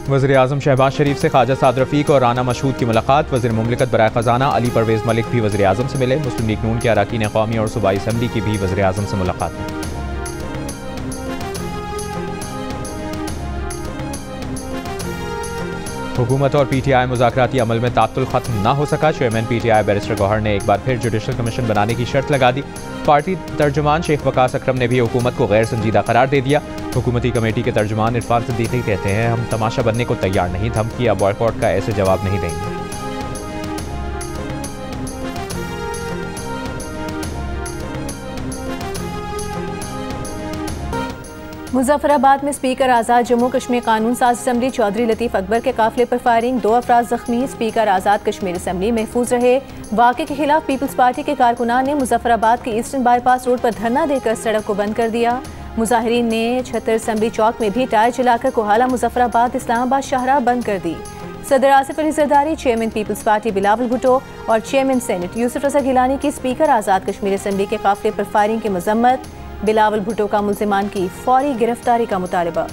वज़ीर-ए-आज़म शहबाज शरीफ से ख्वाजा साद रफ़ीक और राना मशहूद की मुलाकात। वज़ीर मुमलिकत बराए ख़ज़ाना अली परवेज़ मलिक भी वज़ीर-ए-आज़म से मिले। मुस्लिम लीग नून के अरकान क़ौमी और सूबाई असम्बली की भी वज़ीर-ए-आज़म से मुलाकात हुई। हुकूमत और पीटीआई मुज़ाकराती अमल में तात्तुल ख़त्म न हो सका। चेयरमैन पीटीआई बैरिस्टर गौहर ने एक बार फिर जुडिशल कमीशन बनाने की शर्त लगा दी। पार्टी तर्जुमान शेख वकास अकरम ने भी हुकूमत को गैर संजीदा करार दे दिया। हुकूमती कमेटी के तर्जुमान इरफान सिद्दीकी कहते हैं, हम तमाशा बनने को तैयार नहीं, धमकी या बॉयकॉट का ऐसे जवाब नहीं देंगे। मुजफ्फराबाद में स्पीकर आज़ाद जम्मू कश्मीर कानून साज असम्बली चौधरी लतीफ़ अकबर के काफिले पर फायरिंग, 2 अफराद जख्मी। स्पीकर आज़ाद कश्मीर असम्बली महफूज रहे। वाक़े के खिलाफ पीपल्स पार्टी के कारकुनान ने मुजफ्फराबाद के ईस्टर्न बाईपास रोड पर धरना देकर सड़क को बंद कर दिया। मुजाहिरीन ने छतर असम्बली चौक में भी टायर जलाकर कोहाला मुजफ्फराबाद इस्लामाबाद शाहराह बंद कर दी। सदर Asif Ali Zardari, chairman peoples party Bilawal Bhutto और चेयरमैन सेनेट यूसुफ रज़ा गिलानी की स्पीकर आज़ाद कश्मीर असम्बली के काफिले पर फायरिंग की मजम्मत। बिलावल भुट्टो का मुल्ज़िमान की फौरी गिरफ्तारी का मुतालबा।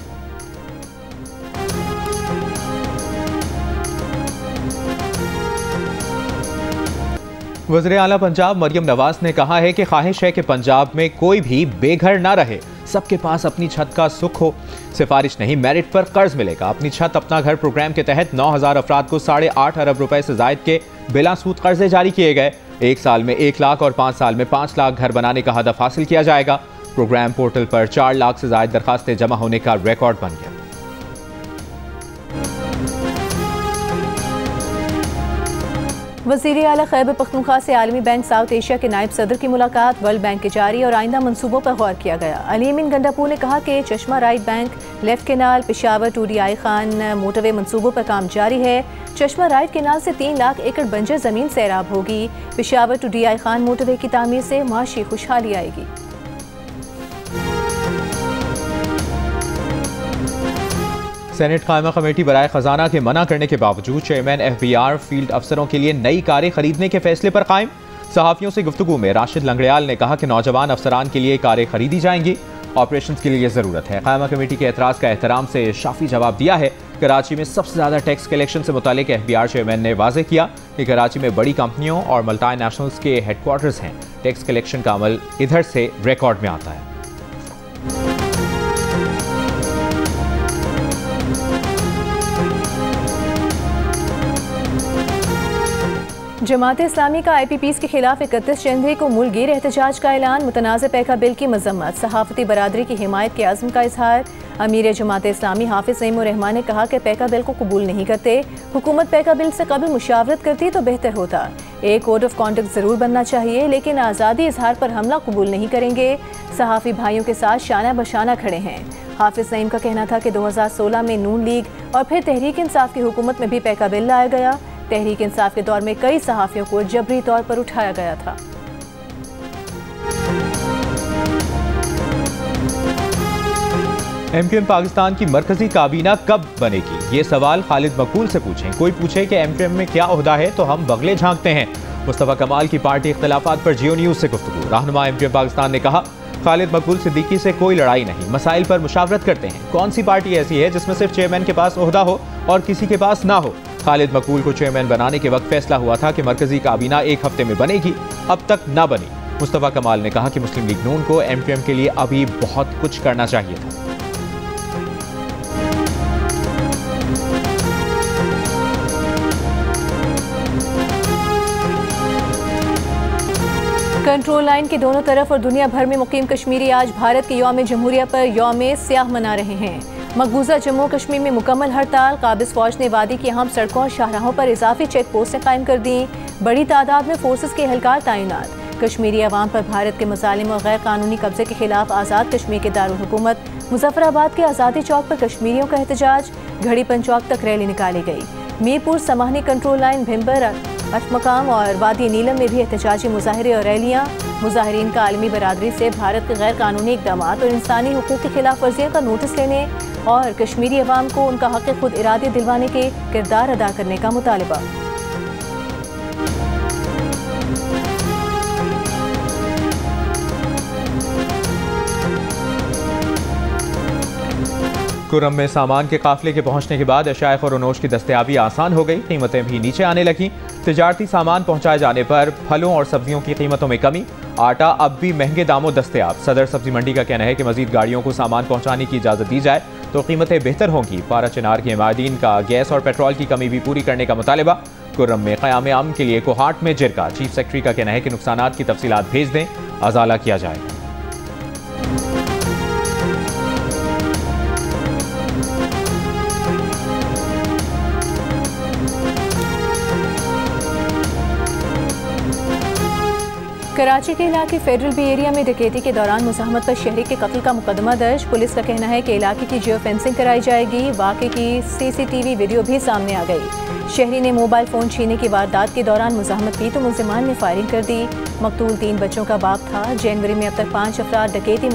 वज़ीर आला पंजाब मरियम नवाज ने कहा है कि ख्वाहिश है कि पंजाब में कोई भी बेघर ना रहे, सबके पास अपनी छत का सुख हो। सिफारिश नहीं, मेरिट पर कर्ज मिलेगा। अपनी छत अपना घर प्रोग्राम के तहत 9,000 अफराद को 8.5 अरब रुपए से जायद के बिला सूद कर्जे जारी किए गए। 1 साल में 1 लाख और 5 साल में 5 लाख घर बनाने का हदफ हासिल किया जाएगा। प्रोग्राम पोर्टल पर 4 लाख से ज्यादा दरखास्तें जमा होने का रिकॉर्ड बन गया। वज़ीर आला खैबर पख्तूनख्वा से आलमी बैंक साउथ एशिया के नायब सदर की मुलाकात। वर्ल्ड बैंक के जारी और आइंदा मंसूबों पर गौर किया गया। अली अमीन गंडापुर ने कहा कि चश्मा right bank, left canal, Peshawar टूडीआई खान मोटरवे मंसूबों पर काम जारी है। चश्मा राइट केनाल से 3 लाख एकड़ बंजर जमीन सैराब होगी। पेशावर टूडीआई खान मोटरवे की तामीर से माशी खुशहाली आएगी। सेनेट कायमा कमेटी बराए खजाना के मना करने के बावजूद चेयरमैन FBR फील्ड अफसरों के लिए नई कारें खरीदने के फैसले पर कायम। सहाफियों से गुफ्तगू में राशिद लंगड़ियाल ने कहा कि नौजवान अफसरान के लिए कारें खरीदी जाएंगी, ऑपरेशन के लिए जरूरत है। कायमा कमेटी के एतराज का एहतराम से शाफी जवाब दिया है। कराची में सबसे ज्यादा टैक्स कलेक्शन से मुतालिक FBR चेयरमैन ने वाजे किया कि कराची में बड़ी कंपनियों और मल्टीनेशनल्स के हेडक्वार्टर्स हैं। टैक्स कलेक्शन का अमल इधर से रिकॉर्ड में आता है। जमात इस्लामी का IPPs के खिलाफ 31 जनवरी को मुल्कगीर एहतजाज का ऐलान। मुतनाज़ पैका बिल की मजम्मत, सहाफ़ती बरादरी की हिमायत के आज़म का इजहार। अमीर जमात इस्लामी हाफिज़ नईमुर रहमान ने कहा कि पैका बिल को कबूल नहीं करते। हुकूमत पैका बिल से कबल मुशावरत करती तो बेहतर होता। एक कोड ऑफ कॉन्डक्ट ज़रूर बनना चाहिए, लेकिन आज़ादी इजहार पर हमला कबूल नहीं करेंगे। सहाफ़ी भाइयों के साथ शाना बशाना खड़े हैं। हाफिज़ नईम का कहना था कि 2016 में नून लीग और फिर तहरीक इंसाफ की हुकूमत में भी पैका बिल लाया गया। तहरीक इंसाफ के दौर में कई सहाफ़ियों को जबरी तौर पर उठाया गया था। MQM पाकिस्तान की मरकजी काबीना कब बनेगी, ये सवाल खालिद मकबूल से पूछें। कोई पूछे कि MQM में क्या ओहदा है तो हम बगले झांकते हैं। मुस्तफा कमाल की पार्टी इख्तलाफात पर जियो न्यूज़ से गुफ्तगू। रहनुमा MQM पाकिस्तान ने कहा, खालिद मकबूल सिद्दीकी से कोई लड़ाई नहीं, मसाइल पर मुशावरत करते हैं। कौन सी पार्टी ऐसी है जिसमें सिर्फ चेयरमैन के पास ओहदा हो और किसी के पास ना हो। खालिद मकबूल को चेयरमैन बनाने के वक्त फैसला हुआ था कि मरकजी काबीना 1 हफ्ते में बनेगी, अब तक ना बनी। मुस्तफा कमाल ने कहा कि मुस्लिम लीग नून को MQM के लिए अभी बहुत कुछ करना चाहिए था। कंट्रोल लाइन के दोनों तरफ और दुनिया भर में मुकीम कश्मीरी आज भारत के यौम जमहूरिया पर यौम स्याह मना रहे हैं। मकबूजा जम्मू कश्मीर में मुकम्मल हड़ताल। काबिज फौज ने वादी की अहम सड़कों और शाहराहों पर इजाफी चेक पोस्टें कायम कर दी। बड़ी तादाद में फोर्सेस के एहलकार तैनात। कश्मीरी अवाम पर भारत के मसालिम और गैर कानूनी कब्जे के खिलाफ आज़ाद कश्मीर के दारुल हुकूमत मुजफ्फराबाद के आज़ादी चौक पर कश्मीरियों का एहतजाज। घड़ीपन चौक तक रैली निकाली गई। मीरपुर समाहनी कंट्रोल लाइन, भिम्बर, अठमकाम और वादी नीलम में भी एहतजाजी मुजाहरे और रैलियाँ। मुजाहरीन का आलमी बरादरी से भारत के गैर कानूनी इकदाम और इंसानी हुकूक की खिलाफ वर्जियों का नोटिस लेने और कश्मीरी अवाम को उनका हक़ खुद इरादे दिलवाने के किरदार अदा करने का मुतालबा। कुर्रम में सामान के काफिले के पहुंचने के बाद अशाए खुरनोश की दस्तयाबी आसान हो गई, कीमतें भी नीचे आने लगी। तिजारती सामान पहुंचाए जाने पर फलों और सब्जियों की कीमतों में कमी, आटा अब भी महंगे दामों दस्तयाब। सदर सब्जी मंडी का कहना है कि मजीद गाड़ियों को सामान पहुंचाने की इजाजत दी जाए तो कीमतें बेहतर होंगी। पारा चिनार के मायदीन का गैस और पेट्रोल की कमी भी पूरी करने का मुतालबा। कुर्रम में क़याम अमन के लिए कोहाट में जिरगा। चीफ सेक्रेटरी का कहना है कि नुकसानात की तफसीलात भेज दें, अजाला किया जाएगा। कराची के इलाके फेडरल बी एरिया में डकैती के दौरान मुज़ाहमत पर शहरी के कत्ल का मुकदमा दर्ज। पुलिस का कहना है कि इलाके की जियो फेंसिंग कराई जाएगी। वाक़े की CCTV वीडियो भी सामने आ गई। शहरी ने मोबाइल फ़ोन छीनने की वारदात के दौरान मुज़ाहमत की तो मुल्ज़िमान ने फायरिंग कर दी। मकतूल 3 बच्चों का बाप था। जनवरी में अब तक 5 अफराद डकैती।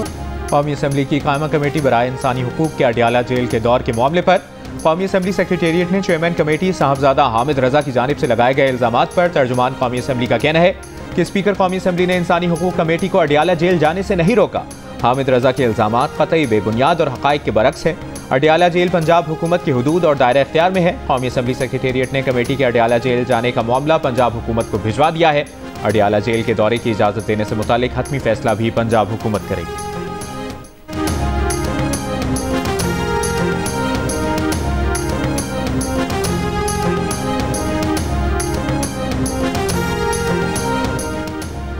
कौमी असम्बली की कायमा कमेटी बराए इंसानी हुकूक के अडियाला जेल के दौर के मामले पर कौमी असम्बली सेक्रेटेरिएट ने चेयरमैन कमेटी साहबजादा हामिद रजा की जानिब से लगाए गए इल्जामात पर तर्जुमान कौमी असम्बली का कहना है कि स्पीकर कौमी असम्बली ने इंसानी हुकूक कमेटी को अडियाला जेल जाने से नहीं रोका। हामिद रजा के इल्जामात कतई बेबुनियाद और हक़ाइक़ के बरक्स है। अडियाला जेल पंजाब हुकूमत की हुदूद और दायरा इख्तियार में है। कौमी असम्बली सेक्रेटेरिएट ने कमेटी के अडियाला जेल जाने का मामला पंजाब हुकूमत को भिजवा दिया है। अडियाला जेल के दौरे की इजाज़त देने से मुतालिक हतमी फैसला भी पंजाब हुकूमत करेगी।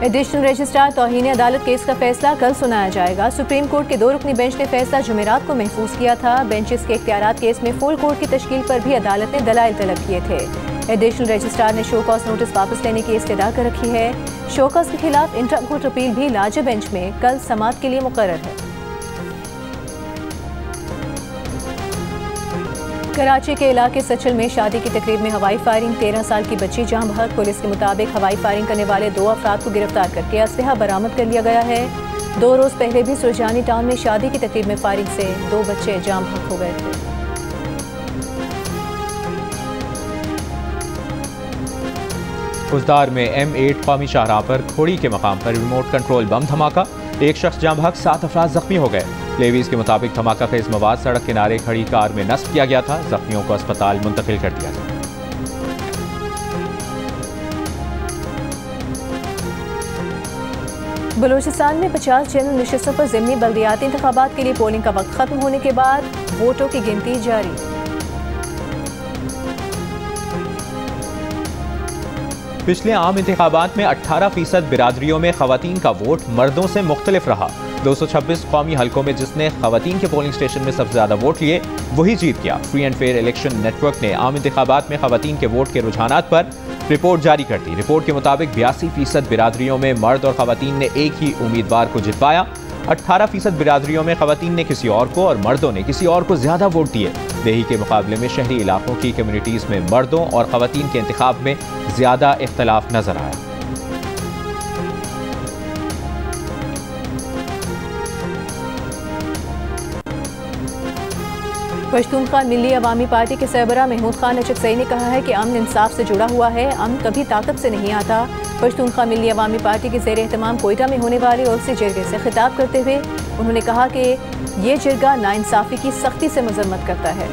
एडिशनल रजिस्ट्रार तौहीन अदालत केस का फैसला कल सुनाया जाएगा। सुप्रीम कोर्ट के 2 रुकनी बेंच ने फैसला जुमेरात को महफूज किया था। बेंचेस के इख्तियारात केस में फुल कोर्ट की तश्कील पर भी अदालत ने दलाइल तलब किए थे। एडिशनल रजिस्ट्रार ने शो कॉज नोटिस वापस लेने की इस्तदा कर रखी है। शो कॉज के खिलाफ इंट्रा कोर्ट अपील भी लार्जर बेंच में कल समाअत के लिए मुकर्रर है। कराची के इलाके सचल में शादी की तकरीब में हवाई फायरिंग, 13 साल की बच्ची जहां बहक। पुलिस के मुताबिक हवाई फायरिंग करने वाले 2 अफराद को गिरफ्तार करके असलहा बरामद कर लिया गया है। 2 रोज पहले भी सुरजानी टाउन में शादी की तकरीब में फायरिंग से 2 बच्चे जाम बहक हो गए थे। उजदार में M8 कौमी शाहराह पर खोड़ी के मकाम पर रिमोट कंट्रोल बम धमाका, 1 शख्स जाम बहक, 7 अफराद जख्मी हो गए। लेवीज के मुताबिक धमाका खेज मवाद सड़क किनारे खड़ी कार में नस्ब किया गया था। जख्मियों को अस्पताल मुंतकिल कर दिया गया। बलूचिस्तान में 50 जनरल नशिस्तों पर ज़िमनी बल्दियाती इंतखाबात के लिए पोलिंग का वक्त खत्म होने के बाद वोटों की गिनती जारी। पिछले आम इंतखाबात में 18% बिरादरियों में खवातीन का वोट मर्दों से मुख्तलिफ रहा। 226 कौमी हलकों में जिसने खवातीन के पोलिंग स्टेशन में सबसे ज्यादा वोट लिए वही जीत गया। Free and fair election network ने आम इंतखाबात में खवातीन के वोट के रुझानात पर रिपोर्ट जारी कर दी। रिपोर्ट के मुताबिक 82% बिरादरियों में मर्द और खवातीन ने एक ही उम्मीदवार को जितवाया। 18% बिरादरियों में खवातीन ने किसी और को और मर्दों ने किसी और को ज्यादा वोट दिए। देही के मुकाबले में शहरी इलाकों की कम्युनिटीज में मर्दों और खवातीन के इंतखाब में ज्यादा इख्तलाफ नजर आया। पश्तूनख्वा मिली अवामी पार्टी के सरबराह महमूद खान अचकज़ई ने कहा है कि अमन इंसाफ से जुड़ा हुआ है, अमन कभी ताकत से नहीं आता। पश्तूनख्वा मिली अवामी पार्टी के ज़ेर एहतमाम कोयटा में होने वाले उर्सी जिरगे से खिताब करते हुए उन्होंने कहा कि ये जिरगा नाइंसाफ़ी की सख्ती से मजम्मत करता है।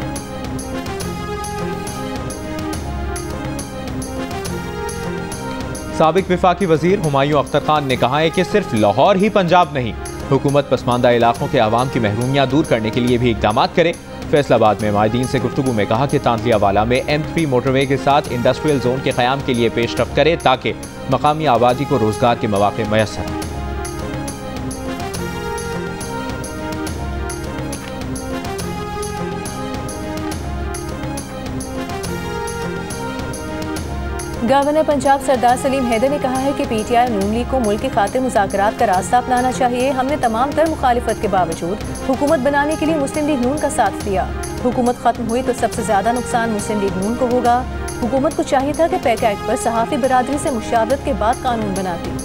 साबिक विफाकी वजीर हुमायूं अख्तर खान ने कहा है कि सिर्फ लाहौर ही पंजाब नहीं, हुकूमत पसमानदा इलाकों के आवाम की महरूमियाँ दूर करने के लिए भी इकदाम करे। फैसलाबाद में माहिदीन से गुफ्तगू में कहा कि तांतलियावाला में M3 मोटरवे के साथ इंडस्ट्रियल जोन के क़याम के लिए पेशरफ्त करे ताकि मकामी आबादी को रोजगार के मौके मैसर आए। गवर्नर पंजाब सरदार सलीम हैदर ने कहा है कि PTI नून लीग को मुल्क की खातिर मुज़ाकरात का रास्ता अपनाना चाहिए। हमने तमाम तर मुखालिफत के बावजूद हुकूमत बनाने के लिए मुस्लिम लीग नून का साथ दिया। हुकूमत खत्म हुई तो सबसे ज्यादा नुकसान मुस्लिम लीग नून को होगा। हुकूमत को चाहिए था कि पैक एक्ट पर सहाफ़ी बिरादरी से मुशावरत के बाद कानून बनाती।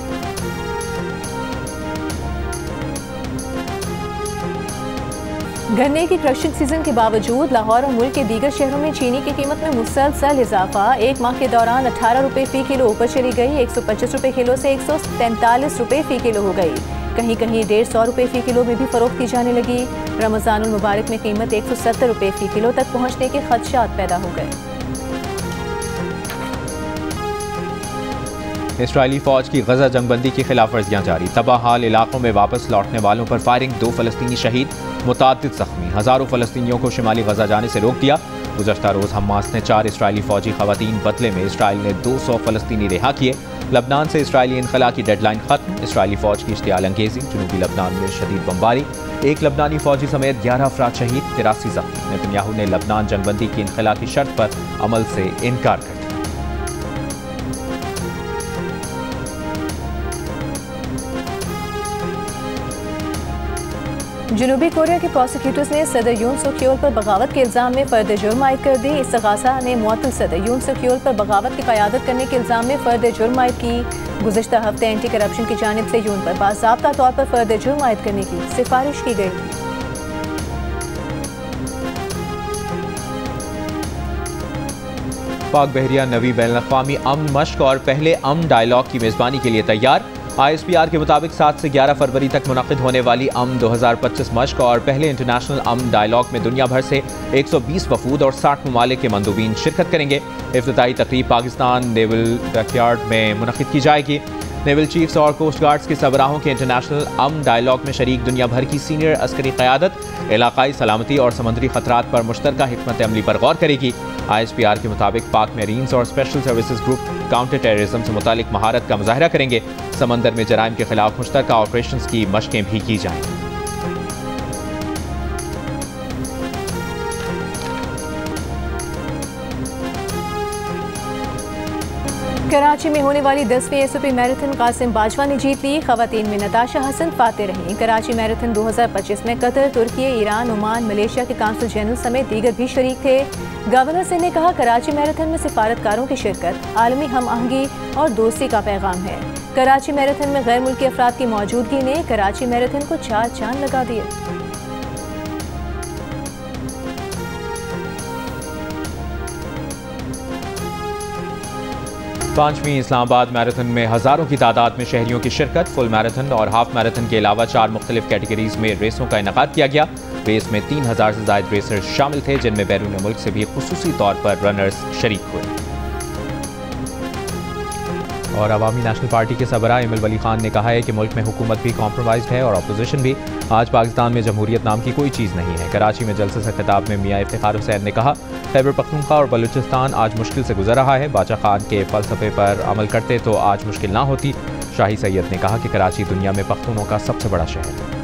गन्ने की क्रशिंग सीजन के बावजूद लाहौर और मुल्क के दीगर शहरों में चीनी की कीमत में मुसलसल इजाफा। 1 माह के दौरान 18 रुपये फी किलो ऊपर चली गई, 125 रुपये किलो से 143 रुपये फी किलो हो गई। कहीं कहीं 150 रुपये फ़ी किलो में भी फ़रोख्त की जाने लगी। रमज़ानुल मुबारक में कीमत 170 रुपये फ़ी किलो तक पहुँचने के खदशात पैदा हो गए। इसराइली फौज की गजा जंगबंदी की खिलाफ वर्जियाँ जारी। तबाह हाल इलाकों में वापस लौटने वालों पर फायरिंग, 2 फलस्तीनी शहीद, मुताद्दिद जख्मी। हज़ारों फलस्तीनियों को शिमाली गजा जाने से रोक दिया। गुज़श्ता रोज़ हमास ने 4 इसराइली फौजी खवातीन, बदले में इसराइल ने 200 फलस्तीनी रिहा किए। लबनान से इसराइली इनखला की डेडलाइन खत्म। इसराइली फौज की इश्तियाल अंगेजी, जनूबी लबनान में शदीद बमबारी, 1 लबनानी फौजी समेत 11 अफराद शहीद, 83 जख्मी। नेतन्याहू ने लबनान जंगबंदी की इनखला की शर्त पर अमल से इनकार कर दिया। जनूबी कोरिया के प्रोसिक्यूटर्स ने सदर यून सुक येओल पर बगावत के इल्ज़ाम में फ़र्द जुर्म आयद कर दी। इस्तग़ासा ने मुअत्तल सदर यून सुक येओल पर बगावत की क़यादत करने के इल्ज़ाम में फ़र्द जुर्म आयद की। गुज़श्ता हफ्ते एंटी करप्शन की जानिब से यून पर बाज़ाब्ता तौर पर फ़र्द जुर्म आयद करने की सिफारिश की गई थी। पाक बहरिया नवी बैनुल-अक़वामी अमन मश्क और पहले अमन डायलॉग की मेज़बानी के लिए तैयार। ISPR के मुताबिक 7 से 11 फरवरी तक मुनक़िद होने वाली अमन 2025 मश्क और पहले इंटरनेशनल अमन डायलॉग में दुनिया भर से 120 वफूद और 60 ममालिक के मंदूबीन शिरकत करेंगे। इफ्तिताई तकरीब पाकिस्तान नेवल डॉकयार्ड में मुनक़िद की जाएगी। नेवल चीफ्स और कोस्ट गार्ड्स के सरबराहों के इंटरनेशनल अमन डायलॉग में शरीक दुनिया भर की सीनियर अस्करी क़यादत इलाकाई सलामती और समुद्री खतरात पर मुश्तरका हिकमत अमली पर गौर करेगी। ISPR के मुताबिक पाक मेरीन्स और special services group counter terrorism से मुतालिक महारत का मुजाहरा करेंगे। समंदर में जराइम के खिलाफ मुश्तरका ऑपरेशंस की मशकें भी की जाएंगी। कराची में होने वाली 10वीं SOP मैराथन कासिम बाजवा ने जीत ली। खवातीन में नताशा हसन फाते रहीं। कराची मैराथन 2025 में कतर, तुर्की, ईरान, ओमान, मलेशिया के काउंसिल जनरल समेत दीगर भी शरीक थे। गवर्नर सिंह ने कहा, कराची मैराथन में सिफारतकारों की शिरकत आलमी हम आहंगी और दोस्ती का पैगाम है। कराची मैराथन में गैर मुल्की अफराद की मौजूदगी ने कराची मैराथन को 4 चांद लगा दिए। 5वीं इस्लामाबाद मैराथन में हज़ारों की तादाद में शहरियों की शिरकत। फुल मैराथन और हाफ मैराथन के अलावा 4 मुख्तलिफ कैटेगरीज में रेसों का इनेकाद किया गया। रेस में 3000 से ज़ायद रेसर्स शामिल थे, जिनमें बैरून मुल्क से भी खुसूसी तौर पर रनर्स शरीक हुए। और अवामी नेशनल पार्टी के सरबराह इमल वली खान ने कहा है कि मुल्क में हुकूमत भी कॉम्प्रोमाइज़ है और अपोजिशन भी। आज पाकिस्तान में जमहूरियत नाम की कोई चीज़ नहीं है। कराची में जलसे से खिताब में मियां इफ्तिखार हुसैन ने कहा, खैबर पख्तूनख्वा और बलूचिस्तान आज मुश्किल से गुजर रहा है। बादशाह खान के फ़लसफ़े पर अमल करते तो आज मुश्किल ना होती। शाही सैयद ने कहा कि कराची दुनिया में पख्तूनों का सबसे बड़ा शहर है।